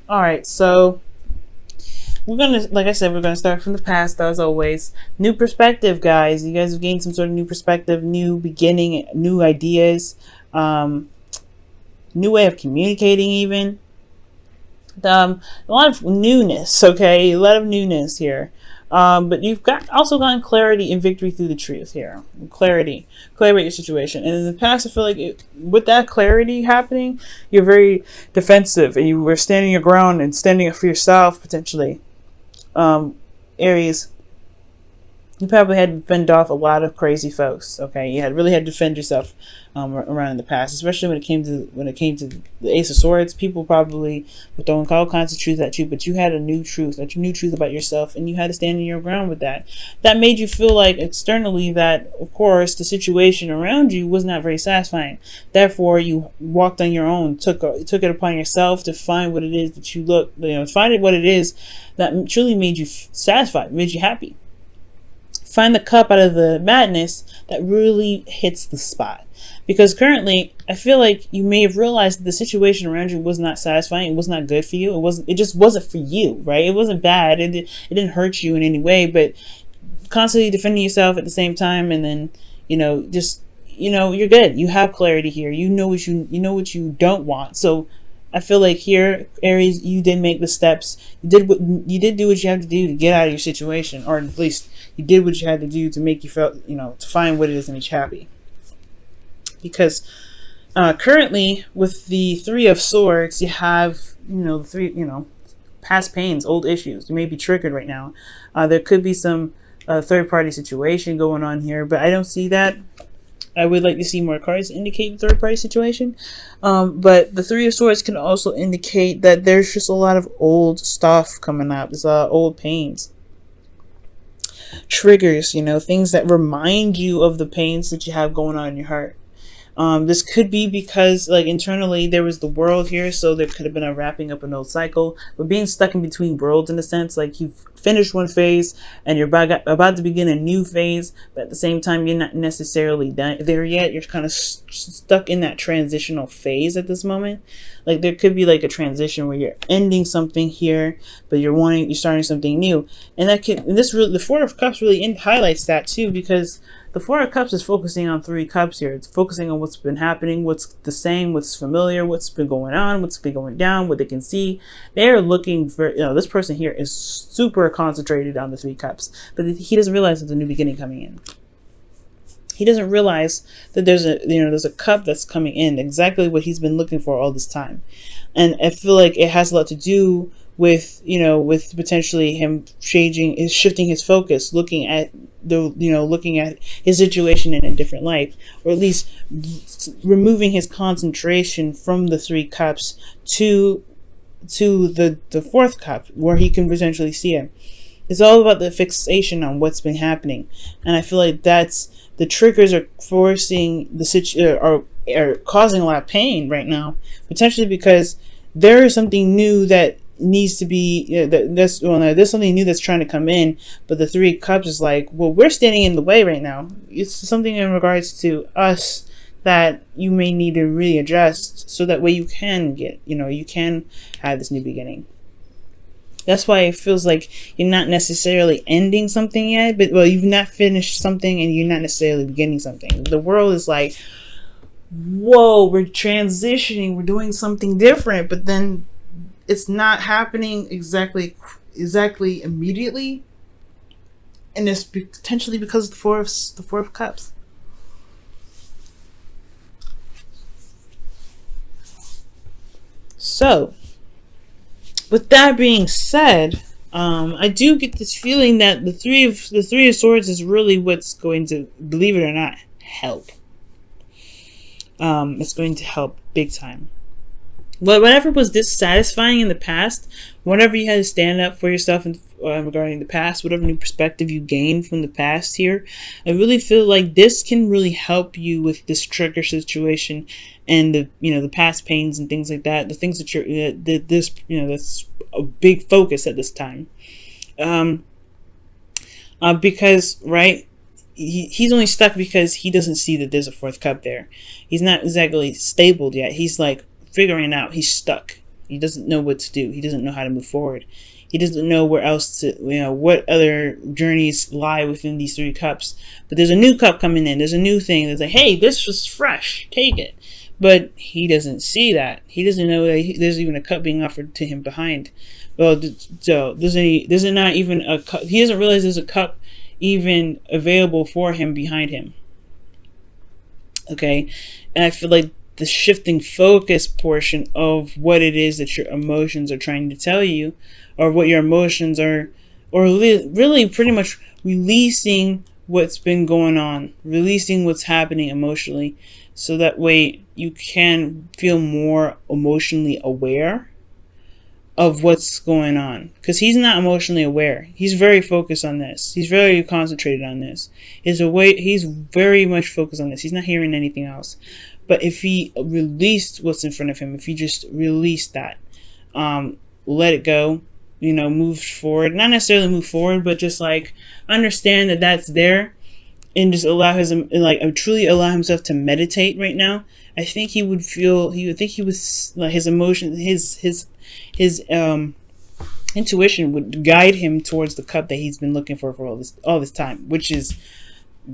All right, so we're gonna, like I said, we're gonna start from the past as always. New perspective, guys. You guys have gained some sort of new perspective, new beginning, new ideas, um, new way of communicating, even. A lot of newness. Okay, a lot of newness here. But you've got also gotten clarity and victory through the truth here. Clarity about your situation. And in the past, I feel like with that clarity happening, you're very defensive and you were standing your ground and standing up for yourself potentially. Aries, you probably had to fend off a lot of crazy folks. Okay, you had really had to defend yourself around in the past, especially when it came to the Ace of Swords. People probably were throwing all kinds of truth at you, but you had a new truth, about yourself, and you had to stand in your ground with that. That made you feel like externally that, of course, the situation around you was not very satisfying. Therefore, you walked on your own, took it upon yourself to find what it is that find what it is that truly made you satisfied, made you happy. Find the cup out of the madness that really hits the spot. Because currently, I feel like you may have realized that the situation around you was not satisfying. It was not good for you. It just wasn't for you, right? It wasn't bad. It didn't hurt you in any way, but constantly defending yourself at the same time, and then, you're good. You have clarity here. You know what you don't want. So I feel like here, Aries, you did make the steps. You did do what you have to do to get out of your situation, or at least you did what you had to do to make you feel, to find what it is that makes you happy. Because currently, with the Three of Swords, you have, past pains, old issues. You may be triggered right now. There could be some third-party situation going on here, but I don't see that. I would like to see more cards indicate the third-party situation. But the Three of Swords can also indicate that there's just a lot of old stuff coming up. There's old pains. Triggers, things that remind you of the pains that you have going on in your heart. This could be because, like, internally there was the world here, so there could have been a wrapping up an old cycle. But being stuck in between worlds, in a sense, like you've finished one phase and you're about to begin a new phase, but at the same time you're not necessarily done there yet. You're kind of stuck in that transitional phase at this moment. Like there could be like a transition where you're ending something here, but you're starting something new, and the Four of Cups really highlights that too, because the Four of Cups is focusing on Three Cups here. It's focusing on what's been happening, what's the same, what's familiar, what's been going on, what's been going down, what they can see. They're looking for, this person here is super concentrated on the Three Cups, but he doesn't realize there's a new beginning coming in. He doesn't realize that there's a cup that's coming in, exactly what he's been looking for all this time. And I feel like it has a lot to do with potentially him shifting his focus, looking at his situation in a different light, or at least removing his concentration from the Three Cups to the fourth cup, where he can potentially see it. It's all about the fixation on what's been happening, and I feel like that's the triggers are forcing are causing a lot of pain right now, potentially because there is something new that needs to be there's something new that's trying to come in, but the Three Cups is like, well, we're standing in the way right now. It's something in regards to us that you may need to really adjust, so that way you can get you can have this new beginning. That's why it feels like you're not necessarily ending something yet, but you've not finished something and you're not necessarily beginning something. The world is like, whoa, we're transitioning, we're doing something different, but then it's not happening exactly immediately, and it's potentially because of the Four of Cups. So, with that being said, I do get this feeling that the Three of Swords is really what's going to, believe it or not, help. It's going to help big time. Whatever was dissatisfying in the past, whenever you had to stand up for yourself regarding the past, whatever new perspective you gained from the past here, I really feel like this can really help you with this trigger situation and the past pains and things like that. The things that that's a big focus at this time, because he's only stuck because he doesn't see that there's a fourth cup there. He's not exactly stable yet. He's like figuring it out. He's stuck. He doesn't know what to do. He doesn't know how to move forward. He doesn't know where else to, what other journeys lie within these 3 cups. But there's a new cup coming in. There's a new thing that's like, hey, this was fresh. Take it. But he doesn't see that. He doesn't know that there's even a cup being offered to him behind. Well, so there's not even a cup. He doesn't realize there's a cup even available for him behind him. Okay, and I feel like the shifting focus portion of what it is that your emotions are trying to tell you, or what your emotions are, or really pretty much releasing what's been going on, releasing what's happening emotionally, so that way you can feel more emotionally aware of what's going on. Because he's not emotionally aware. He's very focused on this. He's very concentrated on this. He's very much focused on this. He's not hearing anything else. But if he released what's in front of him, if he just released that, let it go, move forward. Not necessarily move forward, but just like understand that that's there, and just truly allow himself to meditate right now. I think he would like his emotion, his intuition would guide him towards the cup that he's been looking for all this time, which is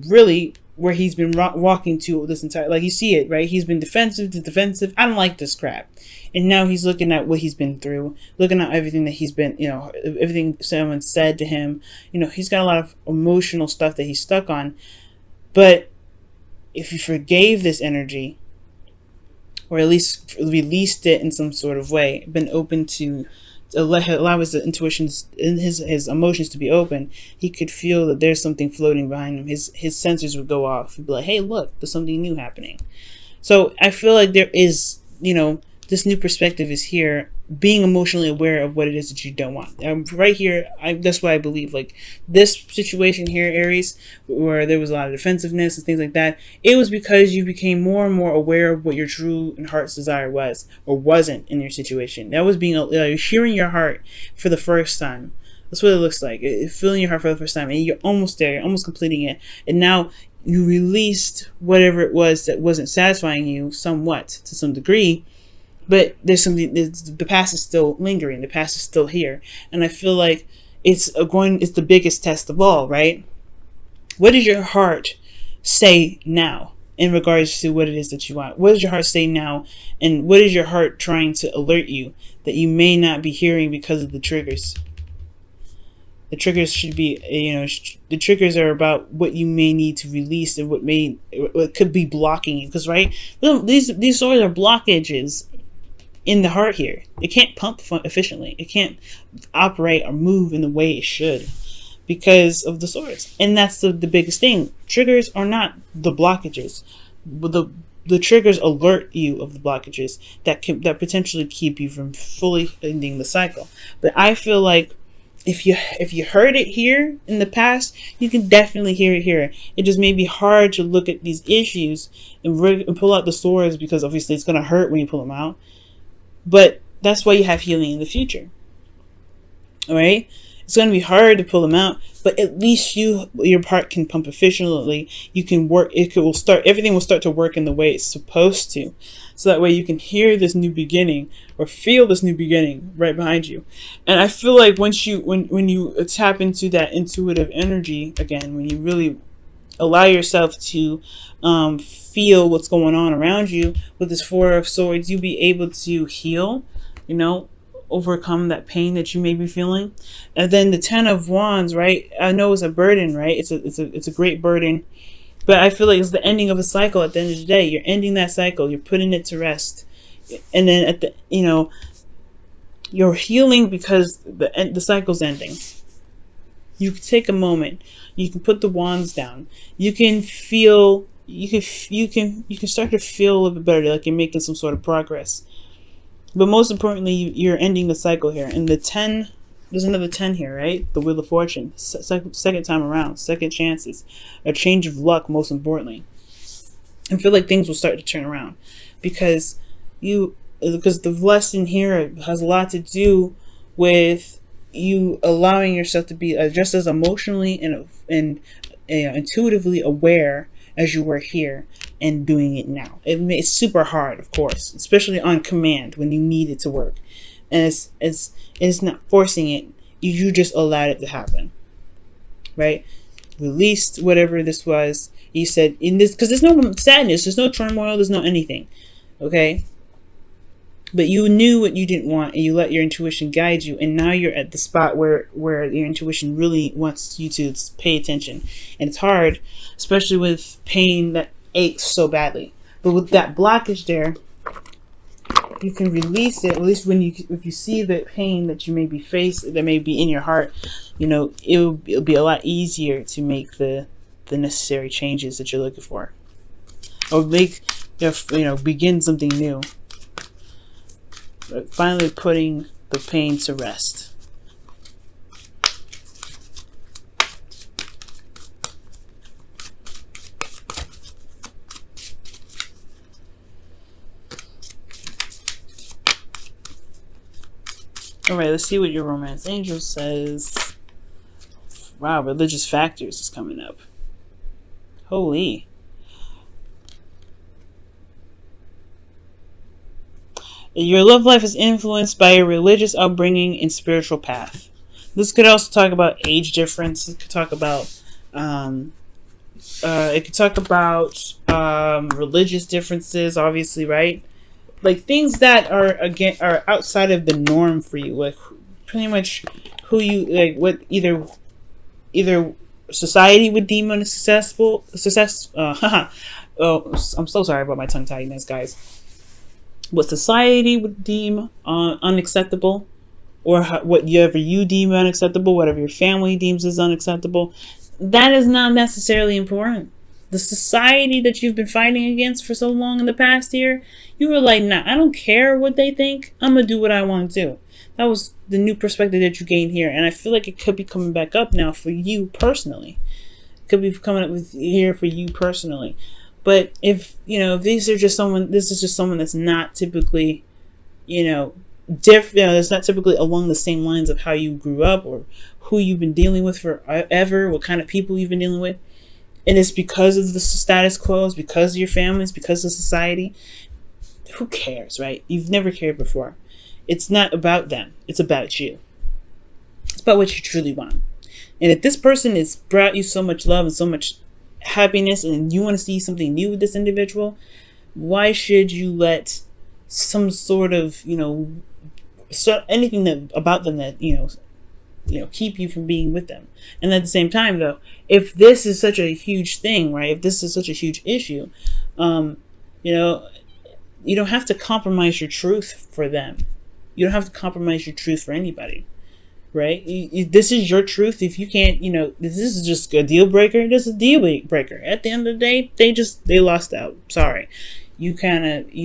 really where he's been walking to this entire, like, you see it, right? He's been defensive to defensive. I don't like this crap. And now he's looking at what he's been through, looking at everything that he's been, everything someone said to him. He's got a lot of emotional stuff that he's stuck on. But if you forgave this energy, or at least released it in some sort of way, been open to allow his intuitions and his emotions to be open, he could feel that there's something floating behind him. His sensors would go off. He'd be like, hey, look, there's something new happening. So I feel like there is, this new perspective is here, being emotionally aware of what it is that you don't want. Right here, that's why I believe, like, this situation here, Aries, where there was a lot of defensiveness and things like that, it was because you became more and more aware of what your true and heart's desire was, or wasn't, in your situation. That was hearing your heart for the first time. That's what it looks like. Feeling your heart for the first time, and you're almost there, you're almost completing it, and now you released whatever it was that wasn't satisfying you, somewhat, to some degree. But there's something. The past is still lingering. The past is still here, and I feel like it's the biggest test of all, right? What does your heart say now in regards to what it is that you want? What does your heart say now, and what is your heart trying to alert you that you may not be hearing because of the triggers? The triggers should be, the triggers are about what you may need to release and what could be blocking you. Because, right, these swords are blockages in the heart here. It can't pump efficiently. It can't operate or move in the way it should because of the swords. And that's the biggest thing. Triggers are not the blockages. The triggers alert you of the blockages that potentially keep you from fully ending the cycle. But I feel like if you heard it here in the past, you can definitely hear it here. It just may be hard to look at these issues and pull out the swords, because obviously it's going to hurt when you pull them out. But that's why you have healing in the future. All right? It's going to be hard to pull them out, but at least your part can pump efficiently. You can work. Everything will start to work in the way it's supposed to. So that way you can hear this new beginning, or feel this new beginning right behind you. And I feel like when you tap into that intuitive energy again, when you really allow yourself to feel what's going on around you with this Four of Swords, you'll be able to heal, overcome that pain that you may be feeling. And then the Ten of Wands, right? I know it's a burden, right? It's a great burden, but I feel like it's the ending of a cycle. At the end of the day, you're ending that cycle. You're putting it to rest, and then at the you're healing because the cycle's ending. You can take a moment. You can put the wands down. You can feel. You can start to feel a little bit better, like you're making some sort of progress. But most importantly, you're ending the cycle here. And the 10, there's another 10 here, right? The Wheel of Fortune, second time around, second chances, a change of luck. Most importantly, I feel like things will start to turn around because the lesson here has a lot to do with you allowing yourself to be just as emotionally and intuitively aware as you were here, and doing it now. It's super hard, of course, especially on command when you need it to work. And it's not forcing it. You just allowed it to happen, right? Released whatever this was. You said in this, because there's no sadness, there's no turmoil, there's no anything, okay? But you knew what you didn't want, and you let your intuition guide you. And now you're at the spot where your intuition really wants you to pay attention. And it's hard, especially with pain that aches so badly. But with that blockage there, you can release it. At least if you see the pain that you may be faced, that may be in your heart, it'll be a lot easier to make the necessary changes that you're looking for, or begin something new. Finally putting the pain to rest. Alright, let's see what your romance angel says. Wow, religious factors is coming up. Holy. Your love life is influenced by your religious upbringing and spiritual path. This could also talk about age difference. It could talk about religious differences, obviously, right? Like things that are outside of the norm for you, like pretty much who you like, what either society would deem unsuccessful. Oh, I'm so sorry about my tongue tidiness, guys. What society would deem unacceptable, or whatever you deem unacceptable, whatever your family deems as unacceptable, that is not necessarily important. The society that you've been fighting against for so long in the past year, you were like, nah, I don't care what they think. I'm going to do what I want to do. That was the new perspective that you gained here. And I feel like it could be coming back up now for you personally. It could be coming up with here for you personally. But if this is just someone that's not typically, different, that's not typically along the same lines of how you grew up or who you've been dealing with forever, what kind of people you've been dealing with. And it's because of the status quo, it's because of your family, it's because of society. Who cares, right? You've never cared before. It's not about them. It's about you. It's about what you truly want. And if this person has brought you so much love and so much happiness, and you want to see something new with this individual, why should you let some sort of anything about them that keep you from being with them? And at the same time, though, if this is such a huge thing, right, if this is such a huge issue, you don't have to compromise your truth for them. You don't have to compromise your truth for anybody. Right? This is your truth. If you can't, this is just a deal breaker. This is a deal breaker. At the end of the day, they lost out. Sorry. You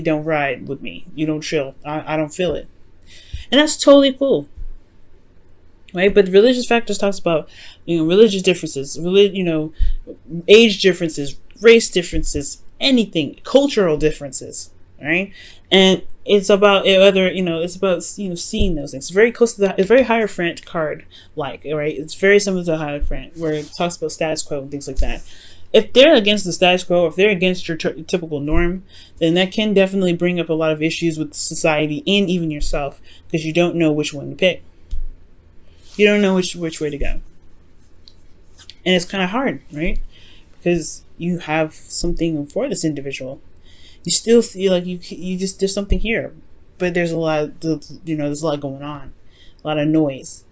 don't ride with me. You don't chill. I don't feel it. And that's totally cool. Right? But religious factors talks about, religious differences, age differences, race differences, anything, cultural differences. Right? And it's about seeing those things. It's very close to it's very Hierophant card right? It's very similar to Hierophant, where it talks about status quo and things like that. If they're against the status quo, if they're against your typical norm, then that can definitely bring up a lot of issues with society and even yourself, because you don't know which one to pick. You don't know which way to go. And it's kind of hard, right? Because you have something for this individual. You still feel like there's something here, but there's a lot, there's a lot going on, a lot of noise.